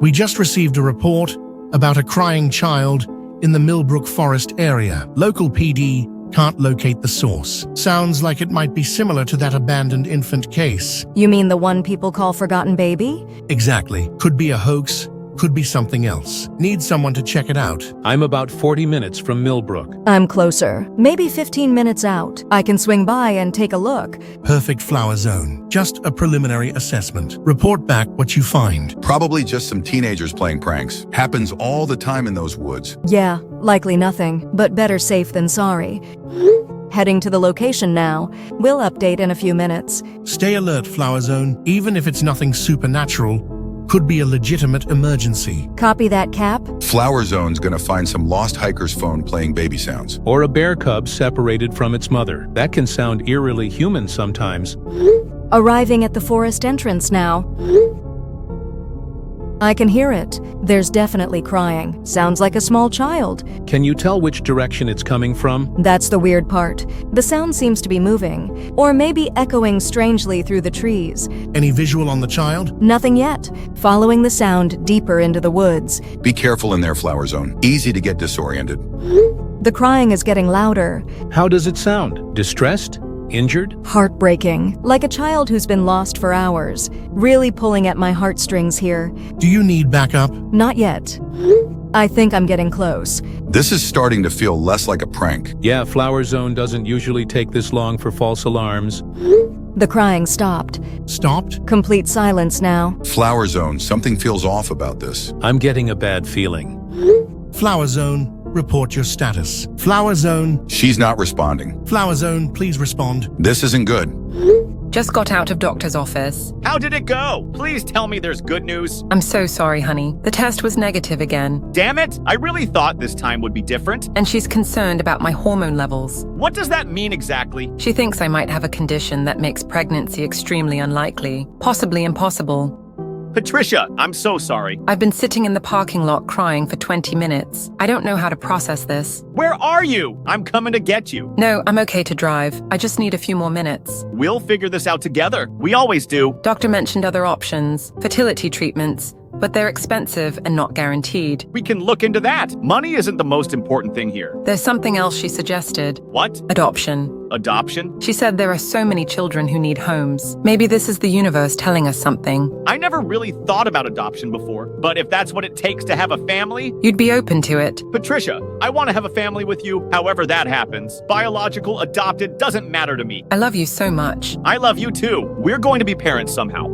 We just received a report about a crying child in the Millbrook Forest area. Local PD can't locate the source. Sounds like it might be similar to that abandoned infant case. You mean the one people call Forgotten Baby? Exactly. Could be a hoax, could be something else. Need someone to check it out. I'm about 40 minutes from Millbrook. I'm closer. Maybe 15 minutes out. I can swing by and take a look. Perfect flower zone. Just a preliminary assessment. Report back what you find. Probably just some teenagers playing pranks. Happens all the time in those woods. Yeah, likely nothing, but better safe than sorry. Heading to the location now. We'll update in a few minutes. Stay alert, flower zone. Even if it's nothing supernatural, could be a legitimate emergency. Copy that, Cap? Flower Zone's gonna find some lost hiker's phone playing baby sounds. Or a bear cub separated from its mother. That can sound eerily human sometimes. Arriving at the forest entrance now. I can hear it. There's definitely crying. Sounds like a small child. Can you tell which direction it's coming from? That's the weird part. The sound seems to be moving, or maybe echoing strangely through the trees. Any visual on the child? Nothing yet. Following the sound deeper into the woods. Be careful in there, Flower Zone. Easy to get disoriented. The crying is getting louder. How does it sound? Distressed? Injured? Heartbreaking. Like a child who's been lost for hours. Really pulling at my heartstrings here. Do you need backup? Not yet. I think I'm getting close. This is starting to feel less like a prank. Yeah, Flower Zone doesn't usually take this long for false alarms. The crying stopped. Stopped? Complete silence now. Flower Zone, something feels off about this. I'm getting a bad feeling. Flower zone, report your status. Flower zone. She's not responding. Flower zone, please respond. This isn't good. Just got out of doctor's office. How did it go? Please tell me there's good news. I'm so sorry, honey. The test was negative again. Damn it, I really thought this time would be different. And she's concerned about my hormone levels. What does that mean exactly? She thinks I might have a condition that makes pregnancy extremely unlikely, possibly impossible. Patricia, I'm so sorry. I've been sitting in the parking lot crying for 20 minutes. I don't know how to process this. Where are you? I'm coming to get you. No, I'm okay to drive. I just need a few more minutes. We'll figure this out together. We always do. Doctor mentioned other options, fertility treatments, but they're expensive and not guaranteed. We can look into that. Money isn't the most important thing here. There's something else she suggested. What? Adoption. Adoption? She said there are so many children who need homes. Maybe this is the universe telling us something. I never really thought about adoption before, but if that's what it takes to have a family, You'd be open to it. Patricia, I want to have a family with you, however that happens. Biological, adopted, doesn't matter to me. I love you so much. I love you too. We're going to be parents somehow.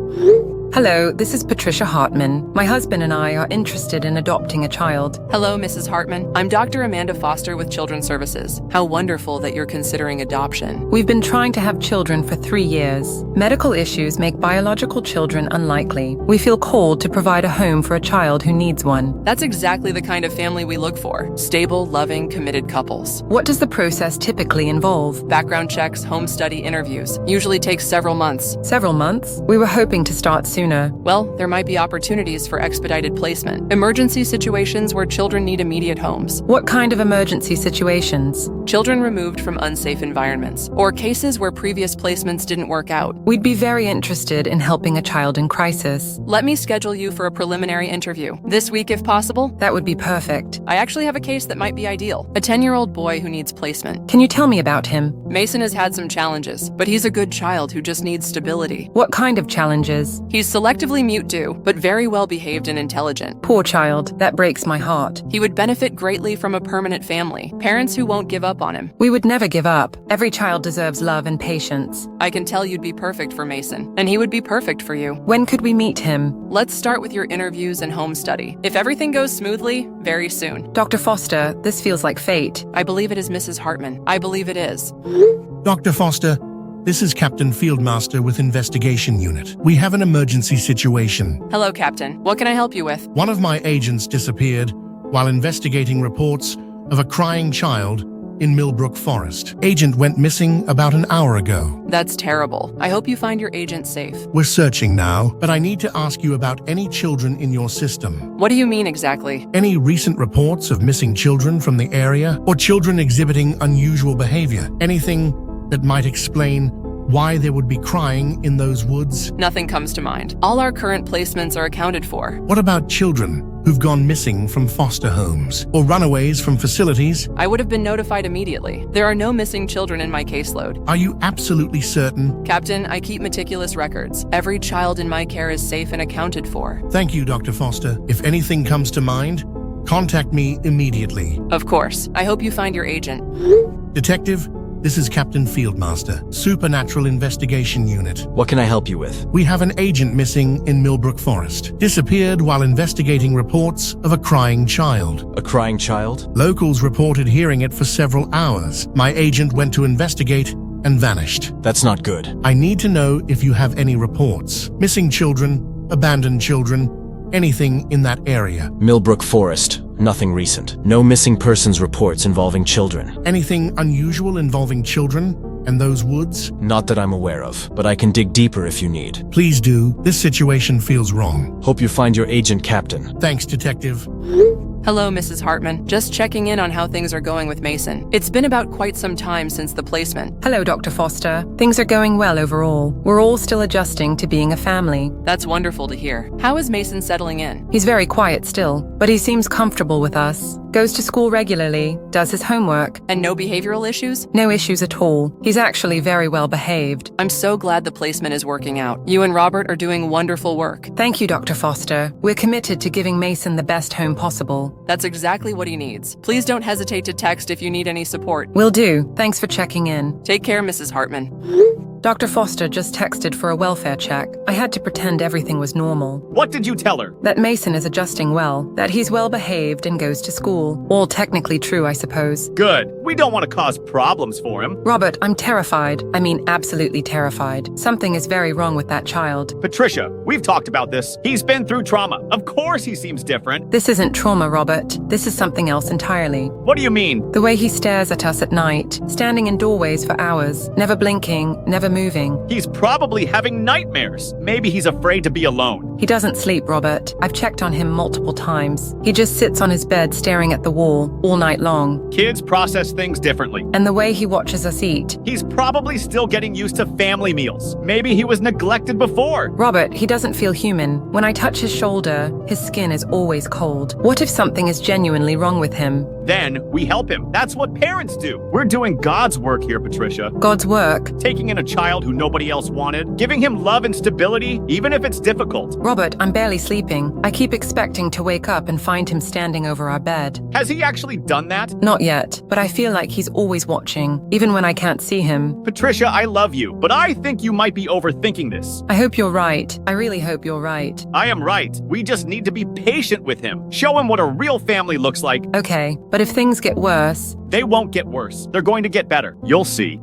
Hello, this is Patricia Hartman. My husband and I are interested in adopting a child. Hello, Mrs. Hartman. I'm Dr. Amanda Foster with Children's Services. How wonderful that you're considering adoption. We've been trying to have children for 3 years. Medical issues make biological children unlikely. We feel called to provide a home for a child who needs one. That's exactly the kind of family we look for. Stable, loving, committed couples. What does the process typically involve? Background checks, home study, interviews. Usually takes several months. Several months? We were hoping to start sooner. Well, there might be opportunities for expedited placement. Emergency situations where children need immediate homes. What kind of emergency situations? Children removed from unsafe environments. Or cases where previous placements didn't work out. We'd be very interested in helping a child in crisis. Let me schedule you for a preliminary interview. This week if possible. That would be perfect. I actually have a case that might be ideal. A 10-year-old boy who needs placement. Can you tell me about him? Mason has had some challenges, but he's a good child who just needs stability. What kind of challenges? He's selectively mute-do, but very well behaved and intelligent. Poor child. That breaks my heart. He would benefit greatly from a permanent family, parents who won't give up on him. We would never give up. Every child deserves love and patience. I can tell you'd be perfect for Mason, and he would be perfect for you. When could we meet him? Let's start with your interviews and home study. If everything goes smoothly, very soon. Dr. Foster, this feels like fate. I believe it is Mrs. Hartman. I believe it is. Dr. Foster, this is Captain Fieldmaster with Investigation Unit. We have an emergency situation. Hello, Captain. What can I help you with? One of my agents disappeared while investigating reports of a crying child in Millbrook Forest. Agent went missing about an hour ago. That's terrible. I hope you find your agent safe. We're searching now, but I need to ask you about any children in your system. What do you mean exactly? Any recent reports of missing children from the area or children exhibiting unusual behavior? Anything that might explain why there would be crying in those woods? Nothing comes to mind. All our current placements are accounted for. What about children who've gone missing from foster homes or runaways from facilities? I would have been notified immediately. There are no missing children in my caseload. Are you absolutely certain? Captain, I keep meticulous records. Every child in my care is safe and accounted for. Thank you, Dr. Foster. If anything comes to mind, contact me immediately. Of course. I hope you find your agent. Detective, this is Captain Fieldmaster, Supernatural Investigation Unit. What can I help you with? We have an agent missing in Millbrook Forest. Disappeared while investigating reports of a crying child. A crying child? Locals reported hearing it for several hours. My agent went to investigate and vanished. That's not good. I need to know if you have any reports. Missing children, abandoned children, anything in that area. Millbrook Forest. Nothing recent. No missing persons reports involving children. Anything unusual involving children and those woods? Not that I'm aware of, but I can dig deeper if you need. Please do. This situation feels wrong. Hope you find your agent, Captain. Thanks, Detective. Hello, Mrs. Hartman. Just checking in on how things are going with Mason. It's been about quite some time since the placement. Hello, Dr. Foster. Things are going well overall. We're all still adjusting to being a family. That's wonderful to hear. How is Mason settling in? He's very quiet still, but he seems comfortable with us. Goes to school regularly, does his homework. And no behavioral issues? No issues at all. He's actually very well behaved. I'm so glad the placement is working out. You and Robert are doing wonderful work. Thank you, Dr. Foster. We're committed to giving Mason the best home possible. That's exactly what he needs. Please don't hesitate to text if you need any support. Will do. Thanks for checking in. Take care, Mrs. Hartman. Dr. Foster just texted for a welfare check. I had to pretend everything was normal. What did you tell her? That Mason is adjusting well, that he's well behaved and goes to school. All technically true, I suppose. Good. We don't want to cause problems for him. Robert, I'm terrified. I mean, absolutely terrified. Something is very wrong with that child. Patricia, we've talked about this. He's been through trauma. Of course he seems different. This isn't trauma, Robert. This is something else entirely. What do you mean? The way he stares at us at night, standing in doorways for hours, never blinking, never moving. He's probably having nightmares. Maybe he's afraid to be alone. He doesn't sleep, Robert. I've checked on him multiple times. He just sits on his bed staring at the wall all night long. Kids process things differently. And the way he watches us eat. He's probably still getting used to family meals. Maybe he was neglected before. Robert, he doesn't feel human. When I touch his shoulder, his skin is always cold. What if something is genuinely wrong with him? Then we help him. That's what parents do. We're doing God's work here, Patricia. God's work? Taking in a child who nobody else wanted, giving him love and stability, even if it's difficult. Robert, I'm barely sleeping. I keep expecting to wake up and find him standing over our bed. Has he actually done that? Not yet, but I feel like he's always watching, even when I can't see him. Patricia, I love you, but I think you might be overthinking this. I hope you're right. I really hope you're right. I am right. We just need to be patient with him. Show him what a real family looks like. Okay, but if things get worse... They won't get worse. They're going to get better. You'll see.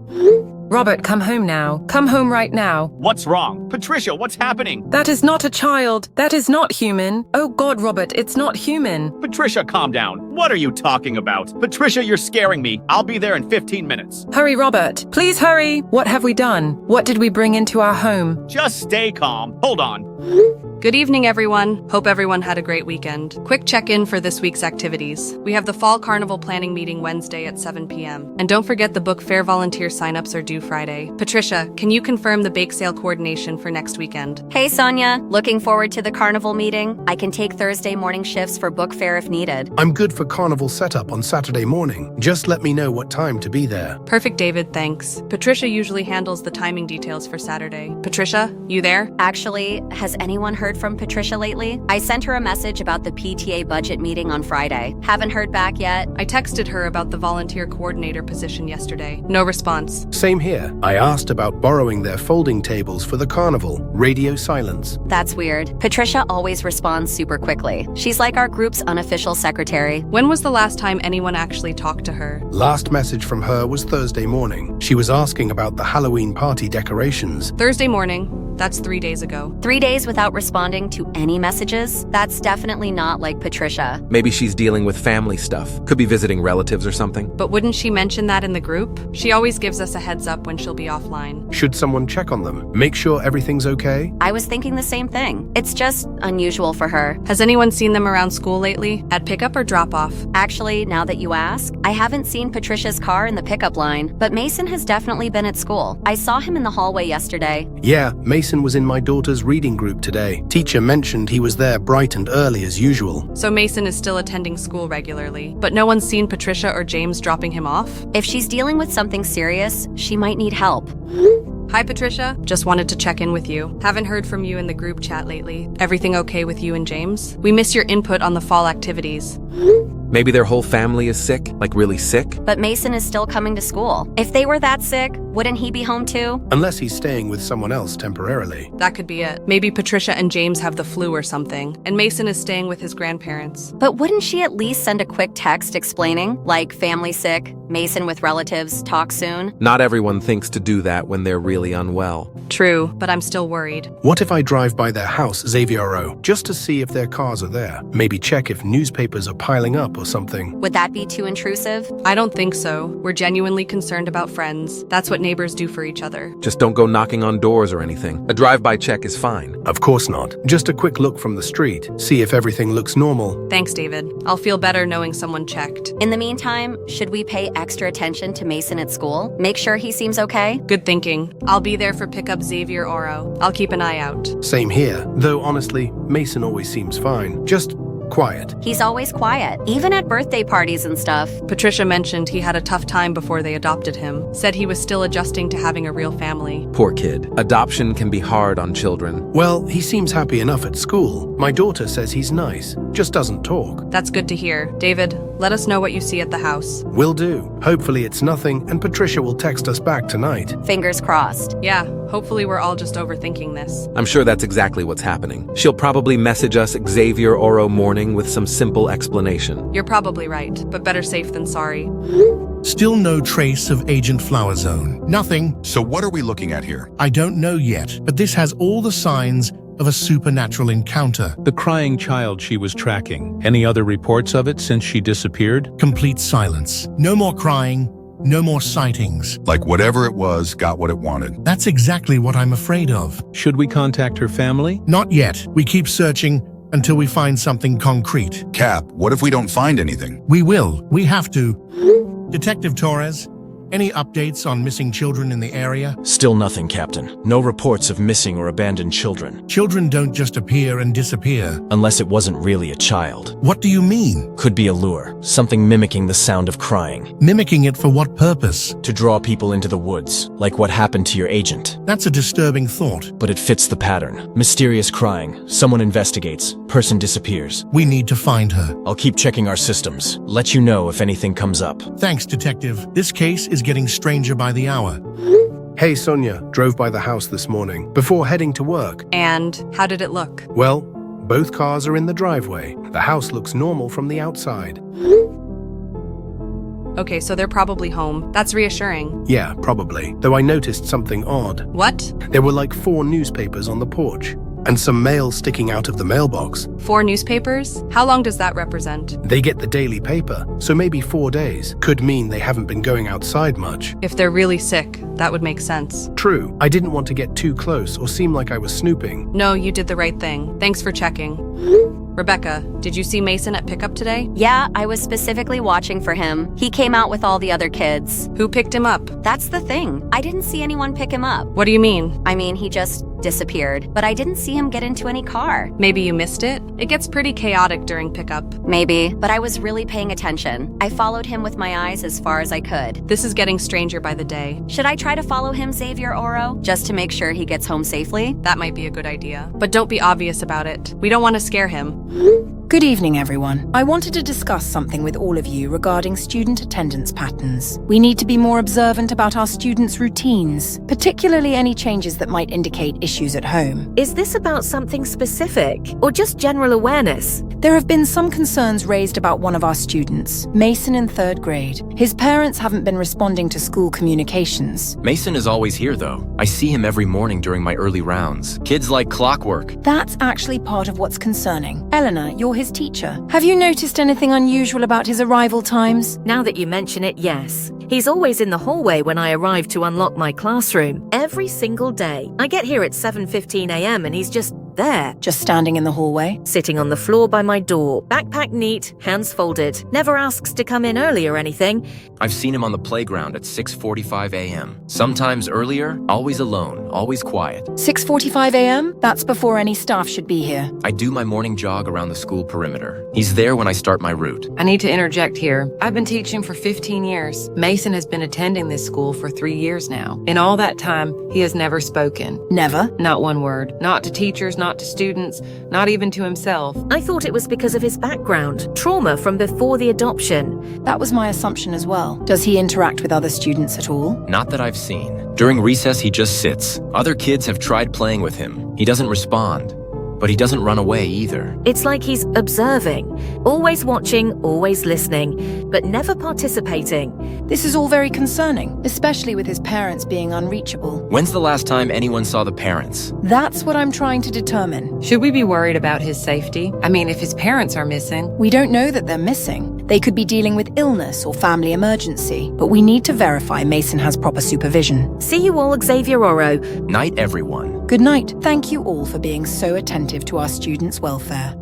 Robert, come home now. Come home right now. What's wrong? Patricia, what's happening? That is not a child. That is not human. Oh God, Robert, it's not human. Patricia, calm down. What are you talking about? Patricia, you're scaring me. I'll be there in 15 minutes. Hurry, Robert. Please hurry. What have we done? What did we bring into our home? Just stay calm. Hold on. Good evening, everyone. Hope everyone had a great weekend. Quick check-in for this week's activities. We have the Fall Carnival Planning Meeting Wednesday at 7 p.m. And don't forget the book fair volunteer signups are due Friday. Patricia, can you confirm the bake sale coordination for next weekend? Hey, Sonia. Looking forward to the carnival meeting? I can take Thursday morning shifts for book fair if needed. I'm good for carnival setup on Saturday morning. Just let me know what time to be there. Perfect, David, thanks. Patricia usually handles the timing details for Saturday. Patricia, you there? Actually, has anyone heard from Patricia lately? I sent her a message about the PTA budget meeting on Friday. Haven't heard back yet. I texted her about the volunteer coordinator position yesterday. No response. Same here. I asked about borrowing their folding tables for the carnival. Radio silence. That's weird. Patricia always responds super quickly. She's like our group's unofficial secretary. When was the last time anyone actually talked to her? Last message from her was Thursday morning. She was asking about the Halloween party decorations. Thursday morning. That's 3 days ago. 3 days without responding to any messages? That's definitely not like Patricia. Maybe she's dealing with family stuff. Could be visiting relatives or something. But wouldn't she mention that in the group? She always gives us a heads up when she'll be offline. Should someone check on them? Make sure everything's okay? I was thinking the same thing. It's just unusual for her. Has anyone seen them around school lately? At pickup or drop-off? Actually, now that you ask, I haven't seen Patricia's car in the pickup line, but Mason has definitely been at school. I saw him in the hallway yesterday. Yeah, Mason was in my daughter's reading group today. Teacher mentioned he was there bright and early as usual. So Mason is still attending school regularly, but no one's seen Patricia or James dropping him off? If she's dealing with something serious, she might need help. Hi, Patricia. Just wanted to check in with you. Haven't heard from you in the group chat lately. Everything okay with you and James? We miss your input on the fall activities. Maybe their whole family is sick, like really sick. But Mason is still coming to school. If they were that sick, wouldn't he be home too? Unless he's staying with someone else temporarily. That could be it. Maybe Patricia and James have the flu or something, and Mason is staying with his grandparents. But wouldn't she at least send a quick text explaining, like family sick, Mason with relatives, talk soon? Not everyone thinks to do that when they're really unwell. True, but I'm still worried. What if I drive by their house, Xaviero, just to see if their cars are there? Maybe check if newspapers are piling up or something. Would that be too intrusive? I don't think so. We're genuinely concerned about friends. That's what neighbors do for each other. Just don't go knocking on doors or anything. A drive-by check is fine. Of course not. Just a quick look from the street. See if everything looks normal. Thanks, David. I'll feel better knowing someone checked. In the meantime, should we pay extra attention to Mason at school? Make sure he seems okay? Good thinking. I'll be there for pickup Xavier Oro. I'll keep an eye out. Same here. Though honestly, Mason always seems fine. Just quiet. He's always quiet, even at birthday parties and stuff. Patricia mentioned he had a tough time before they adopted him. Said he was still adjusting to having a real family. Poor kid. Adoption can be hard on children. Well, he seems happy enough at school. My daughter says he's nice, just doesn't talk. That's good to hear. David, let us know what you see at the house. Will do. Hopefully it's nothing, and Patricia will text us back tonight. Fingers crossed. Yeah, hopefully we're all just overthinking this. I'm sure that's exactly what's happening. She'll probably message us Xavier Oro morning with some simple explanation. You're probably right, but better safe than sorry. Still no trace of Agent Flower Zone. Nothing. So what are we looking at here? I don't know yet, but this has all the signs of a supernatural encounter. The crying child she was tracking. Any other reports of it since she disappeared? Complete silence. No more crying. No more sightings. Like whatever it was got what it wanted. That's exactly what I'm afraid of. Should we contact her family? Not yet. We keep searching until we find something concrete. Cap, what if we don't find anything? We will. We have to. Detective Torres, any updates on missing children in the area? Still nothing, Captain. No reports of missing or abandoned children. Children don't just appear and disappear. Unless it wasn't really a child. What do you mean? Could be a lure. Something mimicking the sound of crying. Mimicking it for what purpose? To draw people into the woods, like what happened to your agent. That's a disturbing thought. But it fits the pattern. Mysterious crying. Someone investigates. Person disappears. We need to find her. I'll keep checking our systems. Let you know if anything comes up. Thanks, Detective. This case is getting stranger by the hour. Hey, Sonia. Drove by the house this morning before heading to work. And how did it look? Well, both cars are in the driveway. The house looks normal from the outside. Okay, so they're probably home. That's reassuring. Yeah, probably. Though I noticed something odd. What? There were like 4 newspapers on the porch. And some mail sticking out of the mailbox. 4 newspapers? How long does that represent? They get the daily paper, so maybe 4 days. Could mean they haven't been going outside much. If they're really sick, that would make sense. True. I didn't want to get too close or seem like I was snooping. No, you did the right thing. Thanks for checking. Rebecca, did you see Mason at pickup today? Yeah, I was specifically watching for him. He came out with all the other kids. Who picked him up? That's the thing. I didn't see anyone pick him up. What do you mean? I mean, he just disappeared, but I didn't see him get into any car. Maybe you missed it? It gets pretty chaotic during pickup. Maybe, but I was really paying attention. I followed him with my eyes as far as I could. This is getting stranger by the day. Should I try to follow him, Xavier Oro, just to make sure he gets home safely? That might be a good idea. But don't be obvious about it. We don't want to scare him. Good evening, everyone. I wanted to discuss something with all of you regarding student attendance patterns. We need to be more observant about our students' routines, particularly any changes that might indicate issues at home. Is this about something specific, or just general awareness? There have been some concerns raised about one of our students, Mason in 3rd grade. His parents haven't been responding to school communications. Mason is always here, though. I see him every morning during my early rounds. Kids like clockwork. That's actually part of what's concerning. Eleanor, you're his teacher. Have you noticed anything unusual about his arrival times? Now that you mention it, yes. He's always in the hallway when I arrive to unlock my classroom. Every single day. I get here at 7:15 a.m. and he's just there. Just standing in the hallway? Sitting on the floor by my door, backpack neat, hands folded. Never asks to come in early or anything. I've seen him on the playground at 6:45 a.m. Sometimes earlier, always alone, always quiet. 6:45 a.m.? That's before any staff should be here. I do my morning jog around the school perimeter. He's there when I start my route. I need to interject here. I've been teaching for 15 years. Mason has been attending this school for 3 years now. In all that time, he has never spoken. Never? Not one word. Not to teachers, not to students, not even to himself. I thought it was because of his background, trauma from before the adoption. That was my assumption as well. Does he interact with other students at all? Not that I've seen. During recess, he just sits. Other kids have tried playing with him. He doesn't respond. But he doesn't run away either. It's like he's observing, always watching, always listening, but never participating. This is all very concerning, especially with his parents being unreachable. When's the last time anyone saw the parents? That's what I'm trying to determine. Should we be worried about his safety? I mean, if his parents are missing. We don't know that they're missing. They could be dealing with illness or family emergency, but we need to verify Mason has proper supervision. See you all, Xavier Oro. Night, everyone. Good night. Thank you all for being so attentive to our students' welfare.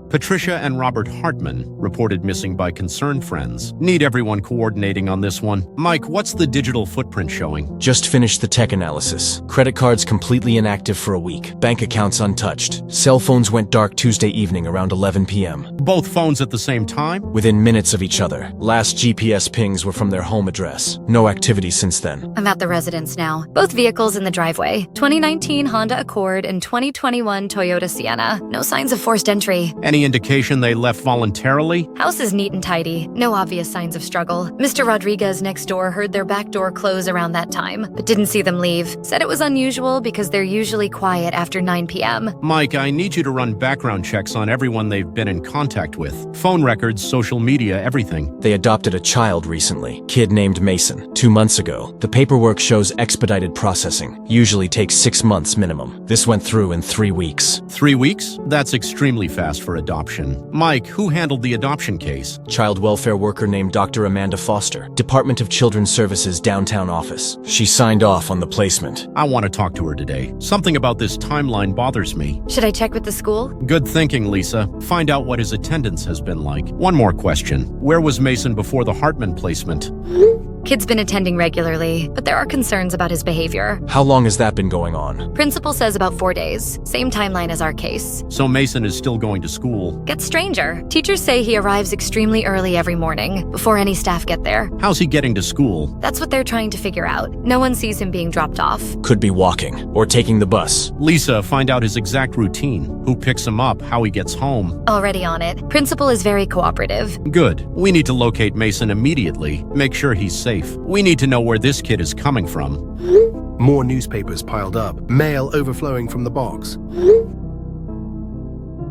Patricia and Robert Hartman reported missing by concerned friends. Need everyone coordinating on this one. Mike, what's the digital footprint showing? Just finished the tech analysis. Credit cards completely inactive for a week. Bank accounts untouched. Cell phones went dark Tuesday evening around 11 p.m. Both phones at the same time? Within minutes of each other. Last GPS pings were from their home address. No activity since then. I'm at the residence now. Both vehicles in the driveway. 2019 Honda Accord and 2021 Toyota Sienna. No signs of forced entry. Any indication they left voluntarily? House is neat and tidy. No obvious signs of struggle. Mr. Rodriguez next door heard their back door close around that time, but didn't see them leave. Said it was unusual because they're usually quiet after 9 p.m. Mike, I need you to run background checks on everyone they've been in contact with. Phone records, social media, everything. They adopted a child recently. Kid named Mason. 2 months ago. The paperwork shows expedited processing. Usually takes 6 months minimum. This went through in 3 weeks. 3 weeks? That's extremely fast for adoption. Mike, who handled the adoption case? Child welfare worker named Dr. Amanda Foster, Department of Children's Services downtown office. She signed off on the placement. I want to talk to her today. Something about this timeline bothers me. Should I check with the school? Good thinking, Lisa. Find out what his attendance has been like. One more question. Where was Mason before the Hartman placement? Kid's been attending regularly, but there are concerns about his behavior. How long has that been going on? Principal says about 4 days. Same timeline as our case. So Mason is still going to school. Gets stranger. Teachers say he arrives extremely early every morning, before any staff get there. How's he getting to school? That's what they're trying to figure out. No one sees him being dropped off. Could be walking, or taking the bus. Lisa, find out his exact routine. Who picks him up, how he gets home. Already on it. Principal is very cooperative. Good. We need to locate Mason immediately. Make sure he's safe. We need to know where this kid is coming from. More newspapers piled up, mail overflowing from the box.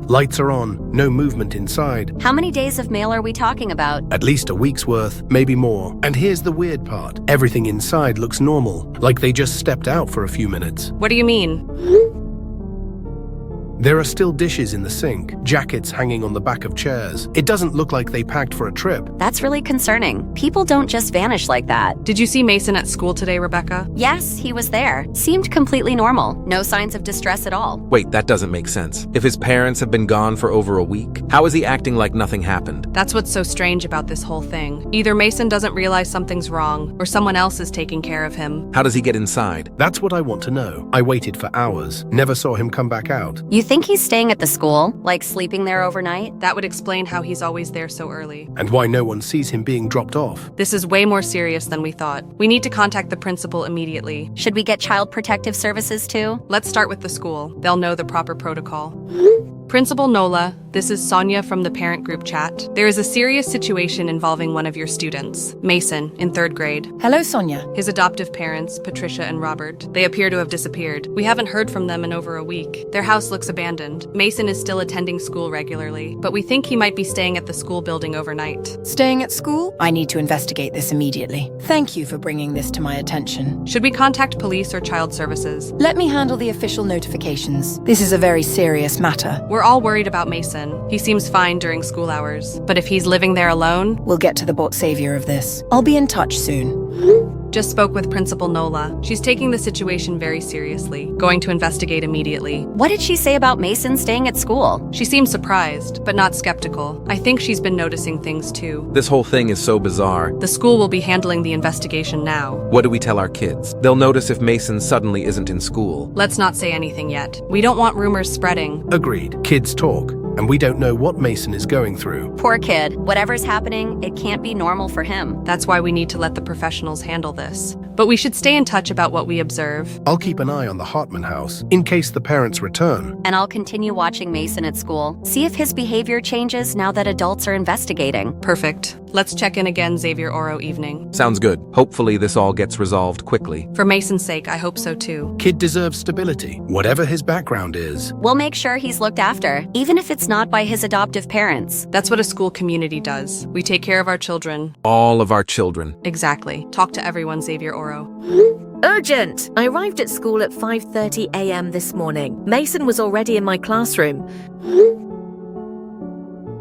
Lights are on, no movement inside. How many days of mail are we talking about? At least a week's worth, maybe more. And here's the weird part. Everything inside looks normal, like they just stepped out for a few minutes. What do you mean? There are still dishes in the sink, jackets hanging on the back of chairs. It doesn't look like they packed for a trip. That's really concerning. People don't just vanish like that. Did you see Mason at school today, Rebecca? Yes, he was there. Seemed completely normal. No signs of distress at all. Wait, that doesn't make sense. If his parents have been gone for over a week, how is he acting like nothing happened? That's what's so strange about this whole thing. Either Mason doesn't realize something's wrong, or someone else is taking care of him. How does he get inside? That's what I want to know. I waited for hours, never saw him come back out. You think he's staying at the school, like sleeping there overnight? That would explain how he's always there so early. And why no one sees him being dropped off. This is way more serious than we thought. We need to contact the principal immediately. Should we get Child Protective Services too? Let's start with the school. They'll know the proper protocol. Principal Nola, this is Sonia from the parent group chat. There is a serious situation involving one of your students, Mason, in 3rd grade. Hello, Sonia. His adoptive parents, Patricia and Robert, they appear to have disappeared. We haven't heard from them in over a week. Their house looks abandoned. Mason is still attending school regularly, but we think he might be staying at the school building overnight. Staying at school? I need to investigate this immediately. Thank you for bringing this to my attention. Should we contact police or child services? Let me handle the official notifications. This is a very serious matter. We're all worried about Mason. He seems fine during school hours, but if he's living there alone... We'll get to the bot savior of this. I'll be in touch soon. Just spoke with Principal Nola. She's taking the situation very seriously, going to investigate immediately. What did she say about Mason staying at school? She seems surprised, but not skeptical. I think she's been noticing things too. This whole thing is so bizarre. The school will be handling the investigation now. What do we tell our kids? They'll notice if Mason suddenly isn't in school. Let's not say anything yet. We don't want rumors spreading. Agreed. Kids talk, and we don't know what Mason is going through. Poor kid. Whatever's happening, it can't be normal for him. That's why we need to let the professionals handle this. But we should stay in touch about what we observe. I'll keep an eye on the Hartman house in case the parents return. And I'll continue watching Mason at school. See if his behavior changes now that adults are investigating. Perfect. Let's check in again Xavier Oro evening. Sounds good. Hopefully this all gets resolved quickly. For Mason's sake, I hope so too. Kid deserves stability, whatever his background is. We'll make sure he's looked after, even if it's not by his adoptive parents. That's what a school community does. We take care of our children. All of our children. Exactly. Talk to everyone, Xavier Oro. Urgent! I arrived at school at 5:30 a.m. this morning. Mason was already in my classroom.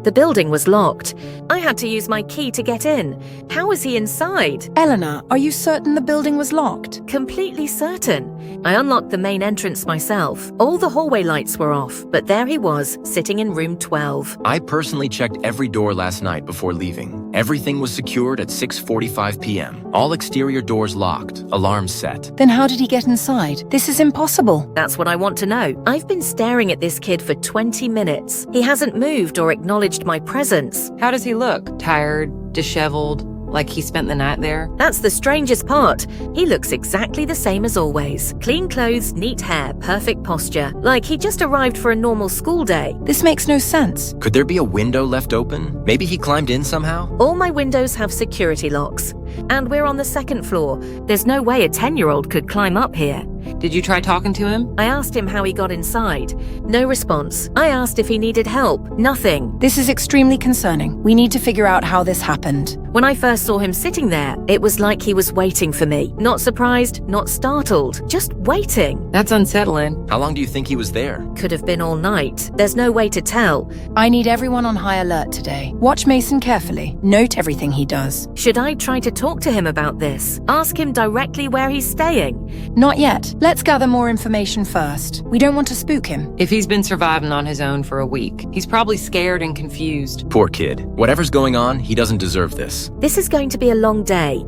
The building was locked. I had to use my key to get in. How was he inside? Eleanor, are you certain the building was locked? Completely certain. I unlocked the main entrance myself. All the hallway lights were off, but there he was, sitting in room 12. I personally checked every door last night before leaving. Everything was secured at 6:45 p.m. All exterior doors locked, alarms set. Then how did he get inside? This is impossible. That's what I want to know. I've been staring at this kid for 20 minutes. He hasn't moved or acknowledged my presence. How does he look? Tired, disheveled, like he spent the night there? That's the strangest part. He looks exactly the same as always. Clean clothes, neat hair, perfect posture. Like he just arrived for a normal school day. This makes no sense. Could there be a window left open? Maybe he climbed in somehow? All my windows have security locks. And we're on the 2nd floor. There's no way a 10-year-old could climb up here. Did you try talking to him? I asked him how he got inside. No response. I asked if he needed help. Nothing. This is extremely concerning. We need to figure out how this happened. When I first saw him sitting there, it was like he was waiting for me. Not surprised, not startled, just waiting. That's unsettling. How long do you think he was there? Could have been all night. There's no way to tell. I need everyone on high alert today. Watch Mason carefully. Note everything he does. Should I try to talk to him about this? Ask him directly where he's staying? Not yet. Let's gather more information first. We don't want to spook him. If he's been surviving on his own for a week, he's probably scared and confused. Poor kid. Whatever's going on, he doesn't deserve this. This is going to be a long day.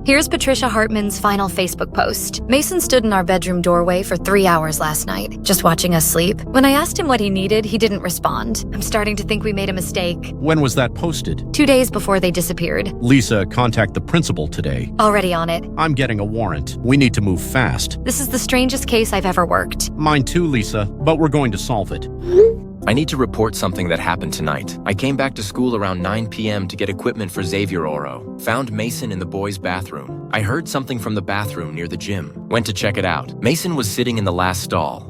Here's Patricia Hartman's final Facebook post. Mason stood in our bedroom doorway for 3 hours last night, just watching us sleep. When I asked him what he needed, he didn't respond. I'm starting to think we made a mistake. When was that posted? 2 days before they disappeared. Lisa, contact the principal today. Already on it. I'm getting a warrant. We need to move fast. This is the strangest case I've ever worked. Mine too, Lisa, but we're going to solve it. I need to report something that happened tonight. I came back to school around 9 p.m. to get equipment for Xavier Oro. Found Mason in the boys' bathroom. I heard something from the bathroom near the gym. Went to check it out. Mason was sitting in the last stall.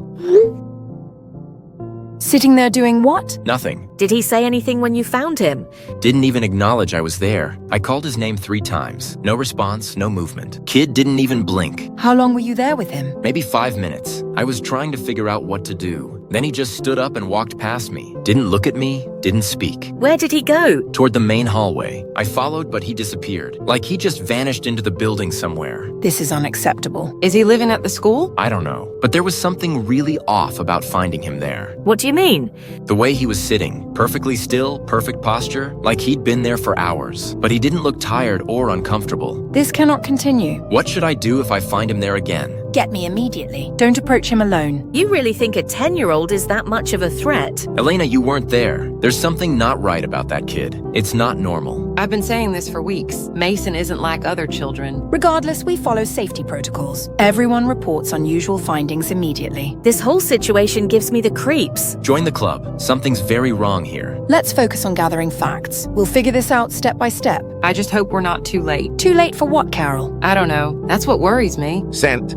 Sitting there doing what? Nothing. Did he say anything when you found him? Didn't even acknowledge I was there. I called his name 3 times. No response, no movement. Kid didn't even blink. How long were you there with him? Maybe 5 minutes. I was trying to figure out what to do. Then he just stood up and walked past me. Didn't look at me, didn't speak. Where did he go? Toward the main hallway. I followed, but he disappeared. Like he just vanished into the building somewhere. This is unacceptable. Is he living at the school? I don't know. But there was something really off about finding him there. What do you mean? The way he was sitting, perfectly still, perfect posture, like he'd been there for hours. But he didn't look tired or uncomfortable. This cannot continue. What should I do if I find him there again? Get me immediately. Don't approach him alone. You really think a 10-year-old is that much of a threat? Elena, you weren't there. There's something not right about that kid. It's not normal. I've been saying this for weeks. Mason isn't like other children. Regardless, we follow safety protocols. Everyone reports unusual findings immediately. This whole situation gives me the creeps. Join the club. Something's very wrong here. Let's focus on gathering facts. We'll figure this out step by step. I just hope we're not too late. Too late for what, Carol? I don't know. That's what worries me. Sent.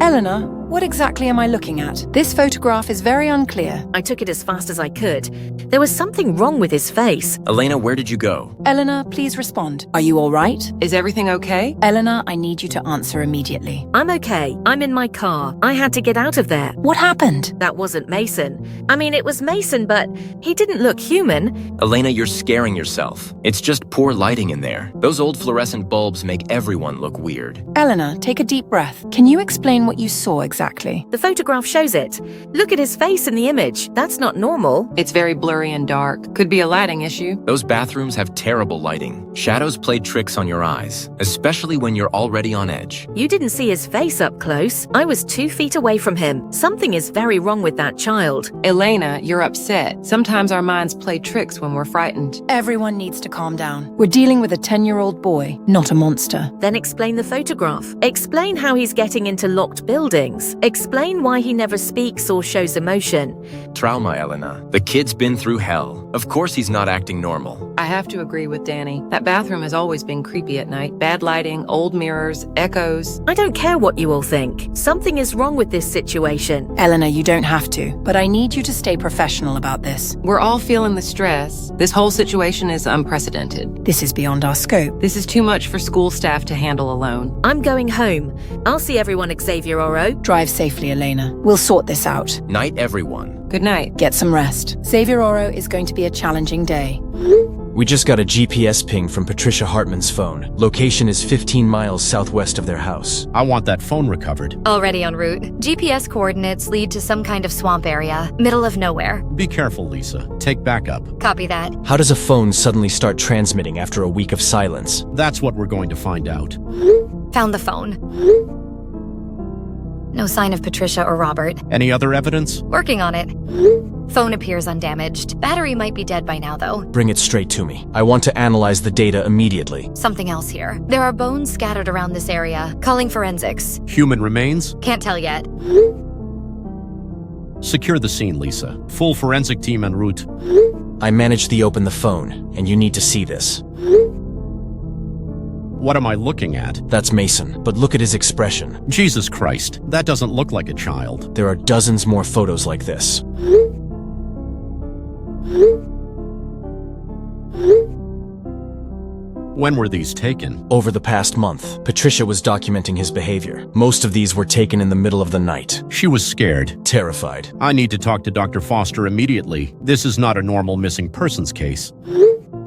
Eleanor, what exactly am I looking at? This photograph is very unclear. I took it as fast as I could. There was something wrong with his face. Elena, where did you go? Eleanor, please respond. Are you all right? Is everything okay? Eleanor, I need you to answer immediately. I'm okay. I'm in my car. I had to get out of there. What happened? That wasn't Mason. I mean, it was Mason, but he didn't look human. Elena, you're scaring yourself. It's just poor lighting in there. Those old fluorescent bulbs make everyone look weird. Eleanor, take a deep breath. Can you explain what you saw exactly? The photograph shows it. Look at his face in the image. That's not normal. It's very blurry and dark. Could be a lighting issue. Those bathrooms have terrible lighting. Shadows play tricks on your eyes, especially when you're already on edge. You didn't see his face up close. I was 2 feet away from him. Something is very wrong with that child. Elena, you're upset. Sometimes our minds play tricks when we're frightened. Everyone needs to calm down. We're dealing with a 10-year-old boy, not a monster. Then explain the photograph. Explain how he's getting into locked buildings. Explain why he never speaks or shows emotion. Trauma, Elena. The kid's been through hell. Of course he's not acting normal. I have to agree with Danny. That bathroom has always been creepy at night. Bad lighting, old mirrors, echoes. I don't care what you all think. Something is wrong with this situation. Eleanor, you don't have to, but I need you to stay professional about this. We're all feeling the stress. This whole situation is unprecedented. This is beyond our scope. This is too much for school staff to handle alone. I'm going home. I'll see everyone, Xavier Oro. Drive safely, Elena. We'll sort this out. Night, everyone. Good night. Get some rest. Xavier Oro is going to be a challenging day. We just got a GPS ping from Patricia Hartman's phone. Location is 15 miles southwest of their house. I want that phone recovered. Already en route. GPS coordinates lead to some kind of swamp area, middle of nowhere. Be careful, Lisa. Take backup. Copy that. How does a phone suddenly start transmitting after a week of silence? That's what we're going to find out. Found the phone. No sign of Patricia or Robert. Any other evidence? Working on it. Phone appears undamaged. Battery might be dead by now, though. Bring it straight to me. I want to analyze the data immediately. Something else here. There are bones scattered around this area. Calling forensics. Human remains? Can't tell yet. Secure the scene, Lisa. Full forensic team en route. I managed to open the phone, and you need to see this. What am I looking at? That's Mason, but look at his expression. Jesus Christ, that doesn't look like a child. There are dozens more photos like this. When were these taken? Over the past month, Patricia was documenting his behavior. Most of these were taken in the middle of the night. She was scared. Terrified. I need to talk to Dr. Foster immediately. This is not a normal missing persons case.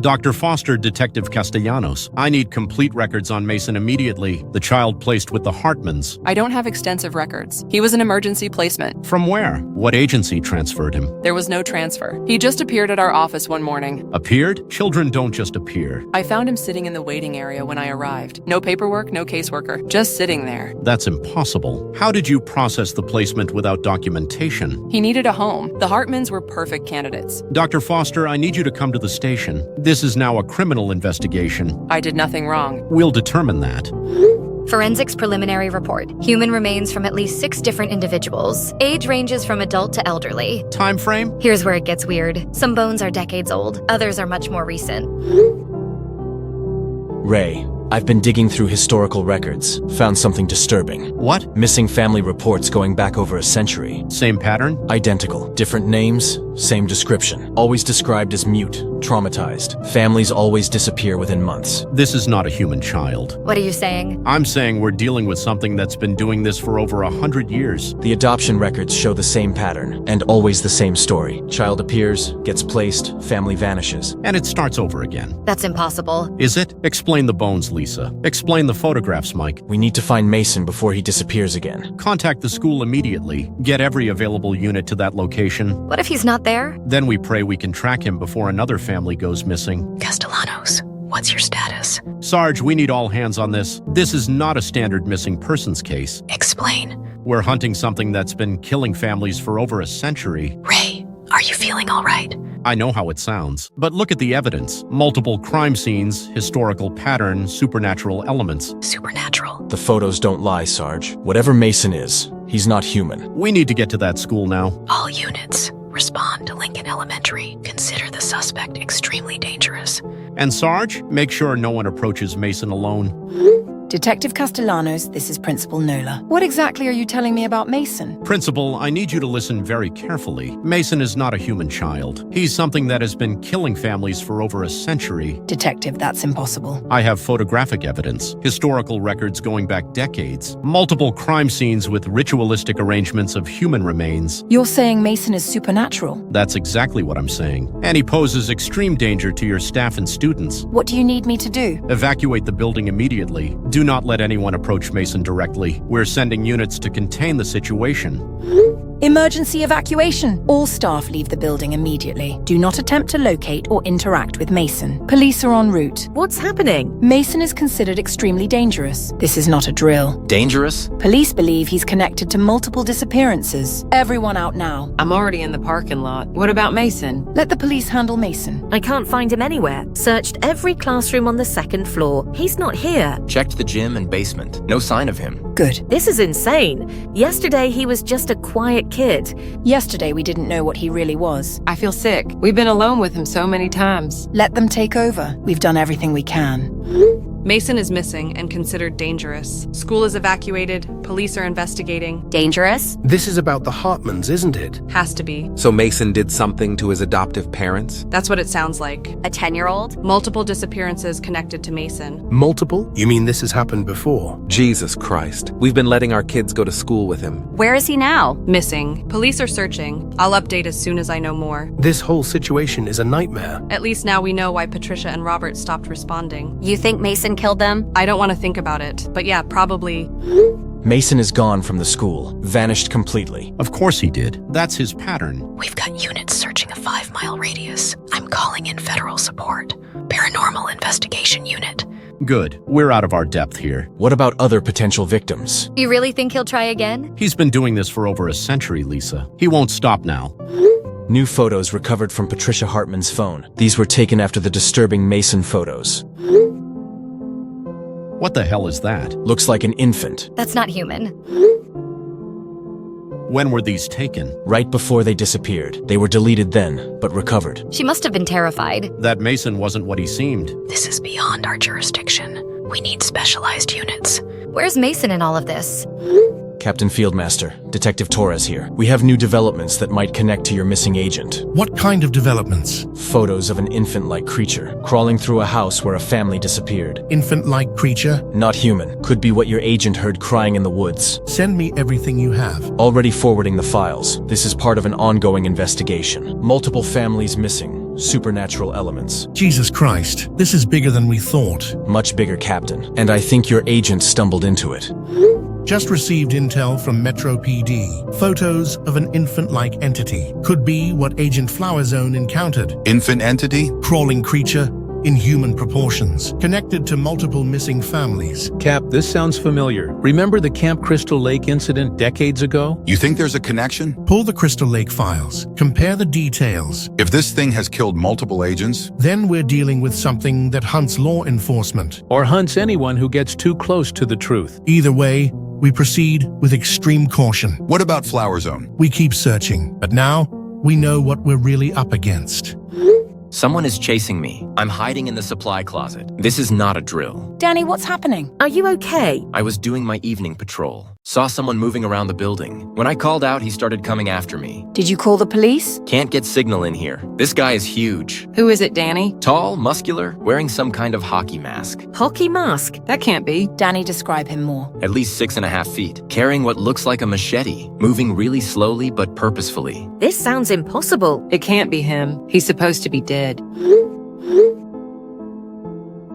Dr. Foster, Detective Castellanos. I need complete records on Mason immediately. The child placed with the Hartmans. I don't have extensive records. He was an emergency placement. From where? What agency transferred him? There was no transfer. He just appeared at our office one morning. Appeared? Children don't just appear. I found him sitting in the waiting area when I arrived. No paperwork, no caseworker. Just sitting there. That's impossible. How did you process the placement without documentation? He needed a home. The Hartmans were perfect candidates. Dr. Foster, I need you to come to the station. This is now a criminal investigation. I did nothing wrong. We'll determine that. Forensics preliminary report. Human remains from at least 6 different individuals. Age ranges from adult to elderly. Time frame? Here's where it gets weird. Some bones are decades old. Others are much more recent. Ray, I've been digging through historical records. Found something disturbing. What? Missing family reports going back over a century. Same pattern? Identical. Different names, same description. Always described as mute, traumatized. Families always disappear within months. This is not a human child. What are you saying? I'm saying we're dealing with something that's been doing this for over 100 years. The adoption records show the same pattern, and always the same story. Child appears, gets placed, family vanishes. And it starts over again. That's impossible. Is it? Explain the bones, Lisa. Explain the photographs, Mike. We need to find Mason before he disappears again. Contact the school immediately. Get every available unit to that location. What if he's not there? Then we pray we can track him before another family goes missing. Castellanos, what's your status? Sarge, we need all hands on this. This is not a standard missing persons case. Explain. We're hunting something that's been killing families for over a century. Ray, are you feeling all right? I know how it sounds. But look at the evidence. Multiple crime scenes, historical pattern, supernatural elements. Supernatural. The photos don't lie, Sarge. Whatever Mason is, he's not human. We need to get to that school now. All units, respond to Lincoln Elementary. Consider the suspect extremely dangerous. And Sarge, make sure no one approaches Mason alone. Detective Castellanos, this is Principal Nola. What exactly are you telling me about Mason? Principal, I need you to listen very carefully. Mason is not a human child. He's something that has been killing families for over a century. Detective, that's impossible. I have photographic evidence, historical records going back decades, multiple crime scenes with ritualistic arrangements of human remains. You're saying Mason is supernatural? That's exactly what I'm saying. And he poses extreme danger to your staff and students. What do you need me to do? Evacuate the building immediately. Do not let anyone approach Mason directly. We're sending units to contain the situation. Emergency evacuation. All staff leave the building immediately. Do not attempt to locate or interact with Mason. Police are en route. What's happening? Mason is considered extremely dangerous. This is not a drill. Dangerous? Police believe he's connected to multiple disappearances. Everyone out now. I'm already in the parking lot. What about Mason? Let the police handle Mason. I can't find him anywhere. Searched every classroom on the second floor. He's not here. Checked the gym and basement. No sign of him. Good. This is insane. Yesterday he was just a quiet kid. Yesterday we didn't know what he really was. I feel sick. We've been alone with him so many times. Let them take over. We've done everything we can. Mason is missing and considered dangerous. School is evacuated. Police are investigating. Dangerous? This is about the Hartmans, isn't it? Has to be. So Mason did something to his adoptive parents? That's what it sounds like. A 10-year-old? Multiple disappearances connected to Mason. Multiple? You mean this has happened before? Jesus Christ. We've been letting our kids go to school with him. Where is he now? Missing. Police are searching. I'll update as soon as I know more. This whole situation is a nightmare. At least now we know why Patricia and Robert stopped responding. You think Mason killed them? I don't want to think about it, but yeah, probably. Mason is gone from the school, vanished completely. Of course he did. That's his pattern. We've got units searching a 5-mile radius. I'm calling in federal support. Paranormal investigation unit. Good. We're out of our depth here. What about other potential victims? You really think he'll try again? He's been doing this for over a century, Lisa. He won't stop now. New photos recovered from Patricia Hartman's phone. These were taken after the disturbing Mason photos. What the hell is that? Looks like an infant. That's not human. When were these taken? Right before they disappeared. They were deleted then, but recovered. She must have been terrified. That Mason wasn't what he seemed. This is beyond our jurisdiction. We need specialized units. Where's Mason in all of this? Captain Fieldmaster, Detective Torres here. We have new developments that might connect to your missing agent. What kind of developments? Photos of an infant-like creature crawling through a house where a family disappeared. Infant-like creature? Not human. Could be what your agent heard crying in the woods. Send me everything you have. Already forwarding the files. This is part of an ongoing investigation. Multiple families missing. Supernatural elements. Jesus Christ, this is bigger than we thought. Much bigger, Captain. And I think your agent stumbled into it. Just received intel from Metro PD. Photos of an infant-like entity. Could be what Agent Flowerzone encountered. Infant entity? Crawling creature in human proportions. Connected to multiple missing families. Cap, this sounds familiar. Remember the Camp Crystal Lake incident decades ago? You think there's a connection? Pull the Crystal Lake files. Compare the details. If this thing has killed multiple agents? Then we're dealing with something that hunts law enforcement. Or hunts anyone who gets too close to the truth. Either way, we proceed with extreme caution. What about Flower Zone? We keep searching, but now we know what we're really up against. Someone is chasing me. I'm hiding in the supply closet. This is not a drill. Danny, what's happening? Are you okay? I was doing my evening patrol. Saw someone moving around the building. When I called out, he started coming after me. Did you call the police? Can't get signal in here. This guy is huge. Who is it, Danny? Tall, muscular, wearing some kind of hockey mask. Hockey mask? That can't be. Danny, describe him more. At least 6.5 feet, carrying what looks like a machete, moving really slowly but purposefully. This sounds impossible. It can't be him. He's supposed to be dead.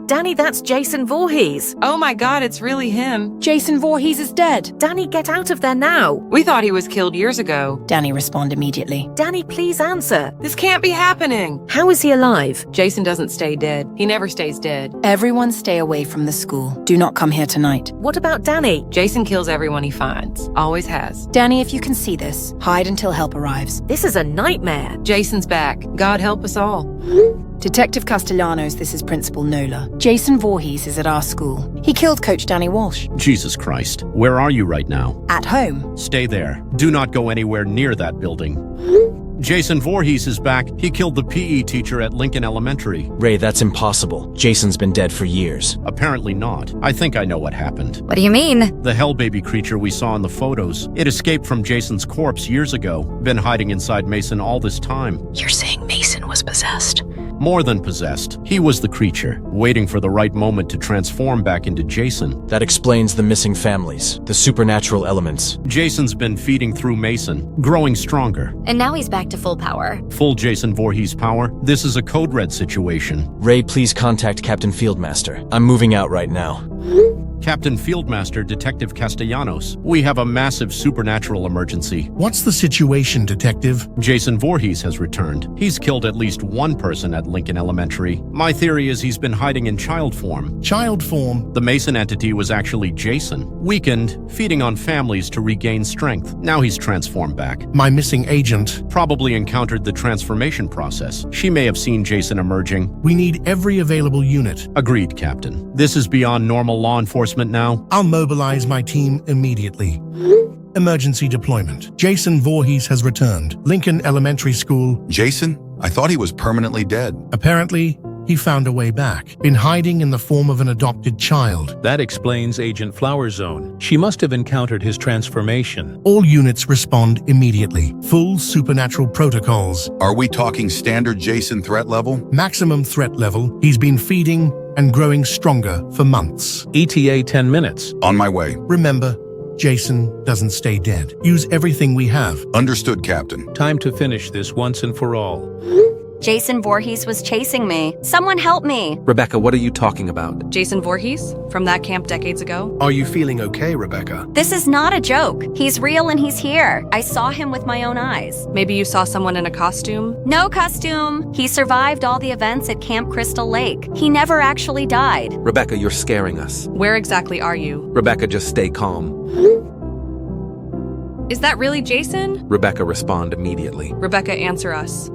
Danny, that's Jason Voorhees. Oh my god, it's really him. Jason Voorhees is dead. Danny, get out of there now. We thought he was killed years ago. Danny, respond immediately. Danny, please answer. This can't be happening. How is he alive? Jason doesn't stay dead. He never stays dead. Everyone stay away from the school. Do not come here tonight. What about Danny? Jason kills everyone he finds. Always has. Danny, if you can see this, hide until help arrives. This is a nightmare. Jason's back. God help us all. Detective Castellanos, this is Principal Nola. Jason Voorhees is at our school. He killed Coach Danny Walsh. Jesus Christ. Where are you right now? At home. Stay there. Do not go anywhere near that building. Jason Voorhees is back. He killed the PE teacher at Lincoln Elementary. Ray, that's impossible. Jason's been dead for years. Apparently not. I think I know what happened. What do you mean? The hell baby creature we saw in the photos. It escaped from Jason's corpse years ago. Been hiding inside Mason all this time. You're saying Mason was possessed? More than possessed. He was the creature, waiting for the right moment to transform back into Jason. That explains the missing families, the supernatural elements. Jason's been feeding through Mason, growing stronger. And now he's back to full power. Full Jason Voorhees power. This is a code red situation. Ray, please contact Captain Fieldmaster. I'm moving out right now. Captain Fieldmaster Detective Castellanos, we have a massive supernatural emergency. What's the situation, Detective? Jason Voorhees has returned. He's killed at least one person at Lincoln Elementary. My theory is he's been hiding in child form. Child form? The Mason entity was actually Jason, weakened, feeding on families to regain strength. Now he's transformed back. My missing agent probably encountered the transformation process. She may have seen Jason emerging. We need every available unit. Agreed, Captain. This is beyond normal law enforcement now. I'll mobilize my team immediately. Emergency deployment. Jason Voorhees has returned. Lincoln Elementary School. Jason? I thought he was permanently dead. Apparently, he found a way back. Been hiding in the form of an adopted child. That explains Agent Flower Zone. She must have encountered his transformation. All units respond immediately. Full supernatural protocols. Are we talking standard Jason threat level? Maximum threat level. He's been feeding and growing stronger for months. ETA 10 minutes. On my way. Remember, Jason doesn't stay dead. Use everything we have. Understood, Captain. Time to finish this once and for all. Jason Voorhees was chasing me. Someone help me. Rebecca, what are you talking about? Jason Voorhees? From that camp decades ago? Are you feeling okay, Rebecca? This is not a joke. He's real and he's here. I saw him with my own eyes. Maybe you saw someone in a costume? No costume. He survived all the events at Camp Crystal Lake. He never actually died. Rebecca, you're scaring us. Where exactly are you? Rebecca, just stay calm. Is that really Jason? Rebecca, respond immediately. Rebecca, answer us.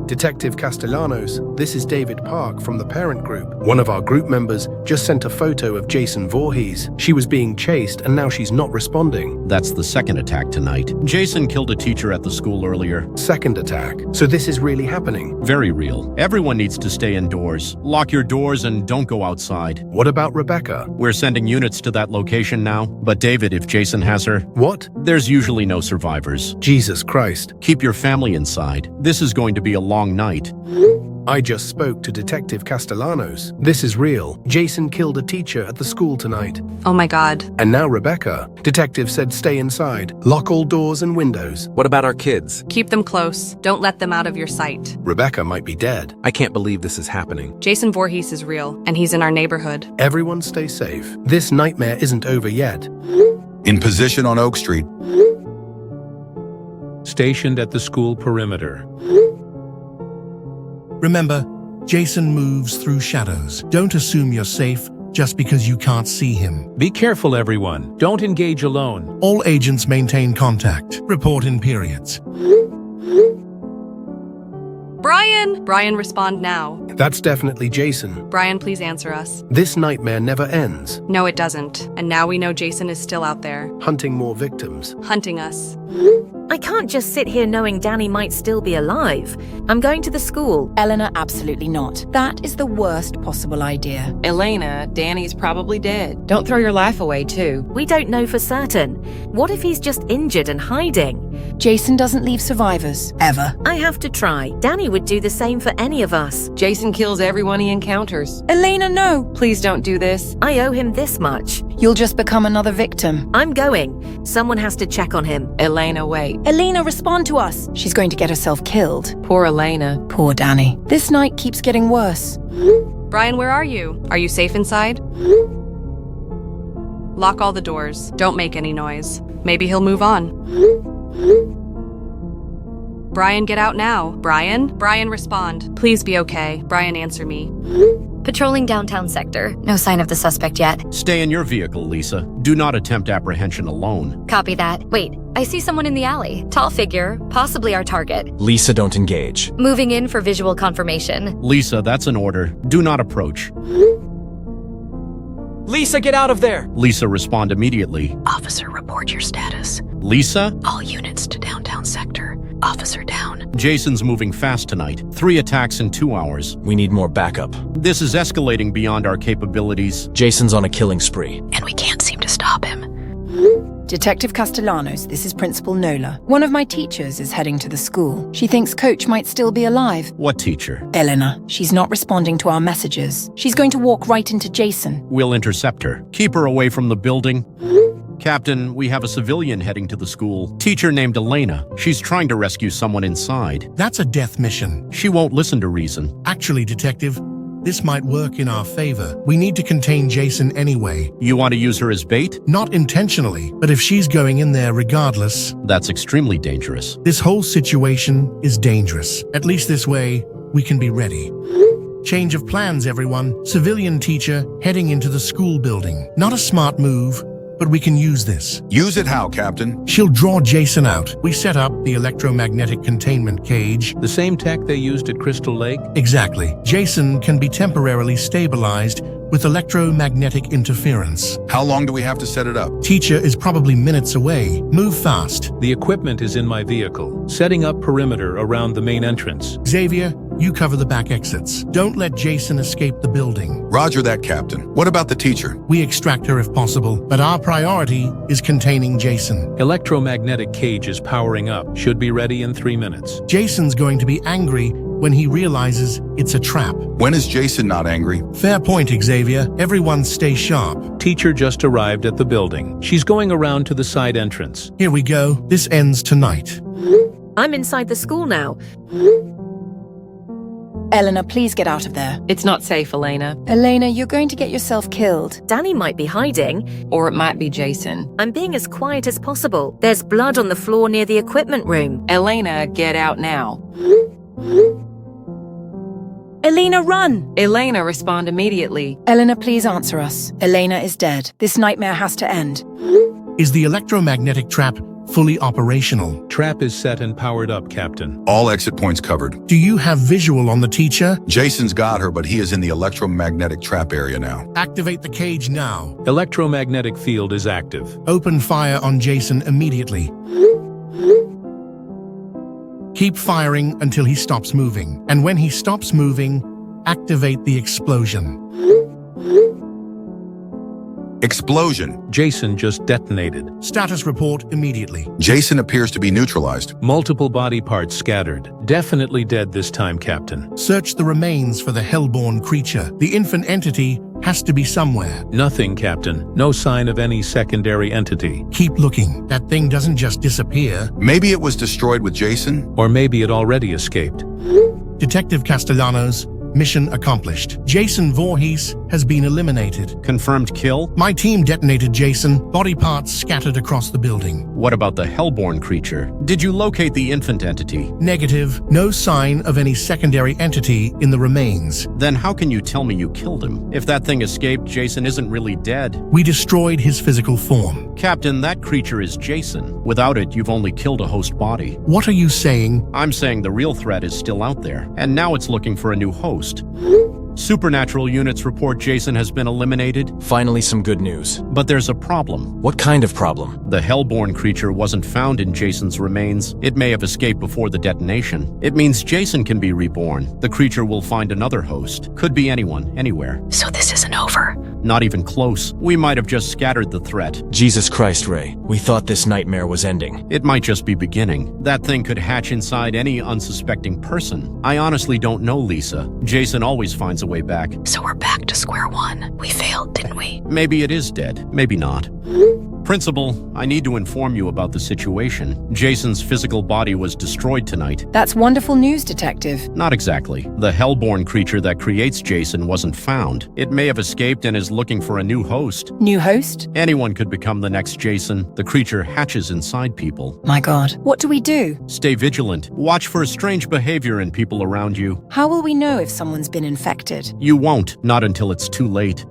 Detective Castellanos, this is David Park from the parent group. One of our group members just sent a photo of Jason Voorhees. She was being chased and now she's not responding. That's the second attack tonight. Jason killed a teacher at the school earlier. Second attack. So this is really happening? Very real. Everyone needs to stay indoors. Lock your doors and don't go outside. What about Rebecca? We're sending units to that location now. But David, if Jason has her... What? There's usually no survivors. Jesus Christ. Keep your family inside. This is going to be a long night. I just spoke to Detective Castellanos. This is real. Jason killed a teacher at the school tonight. Oh my God. And now Rebecca. Detective said stay inside. Lock all doors and windows. What about our kids? Keep them close. Don't let them out of your sight. Rebecca might be dead. I can't believe this is happening. Jason Voorhees is real, and he's in our neighborhood. Everyone stay safe. This nightmare isn't over yet. In position on Oak Street. Stationed at the school perimeter. Remember, Jason moves through shadows. Don't assume you're safe just because you can't see him. Be careful, everyone. Don't engage alone. All agents maintain contact. Report in periods. Brian! Brian, respond now. That's definitely Jason. Brian, please answer us. This nightmare never ends. No, it doesn't. And now we know Jason is still out there. Hunting more victims. Hunting us. I can't just sit here knowing Danny might still be alive. I'm going to the school. Eleanor, absolutely not. That is the worst possible idea. Elena, Danny's probably dead. Don't throw your life away, too. We don't know for certain. What if he's just injured and hiding? Jason doesn't leave survivors, ever. I have to try. Danny would do the same for any of us. Jason kills everyone he encounters. Elena, no! Please don't do this. I owe him this much. You'll just become another victim. I'm going. Someone has to check on him. Elena, wait. Elena, respond to us. She's going to get herself killed. Poor Elena. Poor Danny. This night keeps getting worse. Brian, where are you? Are you safe inside? Lock all the doors. Don't make any noise. Maybe he'll move on. Brian, get out now. Brian? Brian, respond. Please be okay. Brian, answer me. Patrolling downtown sector. No sign of the suspect yet. Stay in your vehicle, Lisa. Do not attempt apprehension alone. Copy that. Wait, I see someone in the alley. Tall figure, possibly our target. Lisa, don't engage. Moving in for visual confirmation. Lisa, that's an order. Do not approach. Lisa, get out of there! Lisa, respond immediately. Officer, report your status. Lisa? All units to downtown sector. Officer down. Jason's moving fast tonight. 3 attacks in 2 hours. We need more backup. This is escalating beyond our capabilities. Jason's on a killing spree. And we can't seem to stop him. Detective Castellanos, this is Principal Nola. One of my teachers is heading to the school. She thinks Coach might still be alive. What teacher? Elena. She's not responding to our messages. She's going to walk right into Jason. We'll intercept her. Keep her away from the building. Captain, we have a civilian heading to the school. Teacher named Elena. She's trying to rescue someone inside. That's a death mission. She won't listen to reason. Actually, Detective, this might work in our favor. We need to contain Jason anyway. You want to use her as bait? Not intentionally, but if she's going in there regardless... That's extremely dangerous. This whole situation is dangerous. At least this way, we can be ready. Change of plans, everyone. Civilian teacher heading into the school building. Not a smart move, but we can use this. Use it how, Captain? She'll draw Jason out. We set up the electromagnetic containment cage. The same tech they used at Crystal Lake? Exactly. Jason can be temporarily stabilized with electromagnetic interference. How long do we have to set it up? Teacher is probably minutes away. Move fast. The equipment is in my vehicle, setting up perimeter around the main entrance. Xavier, you cover the back exits. Don't let Jason escape the building. Roger that, Captain. What about the teacher? We extract her if possible, but our priority is containing Jason. Electromagnetic cage is powering up. Should be ready in 3 minutes. Jason's going to be angry when he realizes it's a trap. When is Jason not angry? Fair point, Xavier. Everyone stay sharp. Teacher just arrived at the building. She's going around to the side entrance. Here we go. This ends tonight. I'm inside the school now. Elena, please get out of there. It's not safe, Elena. Elena, you're going to get yourself killed. Danny might be hiding. Or it might be Jason. I'm being as quiet as possible. There's blood on the floor near the equipment room. Elena, get out now. Elena, run! Elena, respond immediately. Elena, please answer us. Elena is dead. This nightmare has to end. Is the electromagnetic trap fully operational? Trap is set and powered up, Captain. All exit points covered. Do you have visual on the teacher? Jason's got her, but he is in the electromagnetic trap area now. Activate the cage now. Electromagnetic field is active. Open fire on Jason immediately. Keep firing until he stops moving. And when he stops moving, activate the explosion. Explosion. Jason just detonated. Status report immediately. Jason appears to be neutralized. Multiple body parts scattered. Definitely dead this time, Captain. Search the remains for the hellborn creature. The infant entity has to be somewhere. Nothing, Captain. No sign of any secondary entity. Keep looking. That thing doesn't just disappear. Maybe it was destroyed with Jason? Or maybe it already escaped. Detective Castellanos, mission accomplished. Jason Voorhees has been eliminated. Confirmed kill? My team detonated Jason. Body parts scattered across the building. What about the hellborn creature? Did you locate the infant entity? Negative. No sign of any secondary entity in the remains. Then how can you tell me you killed him? If that thing escaped, Jason isn't really dead. We destroyed his physical form. Captain, that creature is Jason. Without it, you've only killed a host body. What are you saying? I'm saying the real threat is still out there, and now it's looking for a new host. Supernatural units report Jason has been eliminated. Finally, some good news. But there's a problem. What kind of problem? The hellborn creature wasn't found in Jason's remains. It may have escaped before the detonation. It means Jason can be reborn. The creature will find another host. Could be anyone, anywhere. So this isn't over. Not even close. We might have just scattered the threat. Jesus Christ, Ray. We thought this nightmare was ending. It might just be beginning. That thing could hatch inside any unsuspecting person. I honestly don't know, Lisa. Jason always finds a way back. So we're back to square one. We failed, didn't we? Maybe it is dead. Maybe not. Principal, I need to inform you about the situation. Jason's physical body was destroyed tonight. That's wonderful news, Detective. Not exactly. The hellborn creature that creates Jason wasn't found. It may have escaped and is looking for a new host. New host? Anyone could become the next Jason. The creature hatches inside people. My God. What do we do? Stay vigilant. Watch for strange behavior in people around you. How will we know if someone's been infected? You won't, not until it's too late.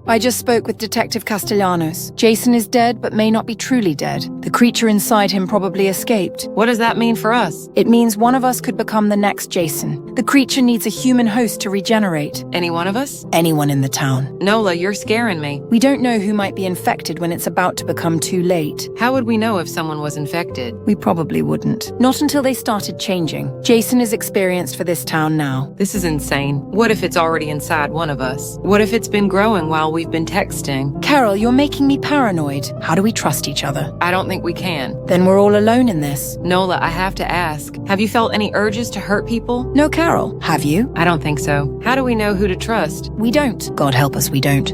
I just spoke with Detective Castellanos. Jason is dead, but may not be truly dead. The creature inside him probably escaped. What does that mean for us? It means one of us could become the next Jason. The creature needs a human host to regenerate. Any one of us? Anyone in the town. Nola, you're scaring me. We don't know who might be infected when it's about to become too late. How would we know if someone was infected? We probably wouldn't. Not until they started changing. Jason is experienced for this town now. This is insane. What if it's already inside one of us? What if it's been growing while we've been texting? Carol, you're making me paranoid. How do we trust each other? I don't think we can. Then we're all alone in this. Nola, I have to ask. Have you felt any urges to hurt people? No, Carol. Have you? I don't think so. How do we know who to trust? We don't. God help us, we don't.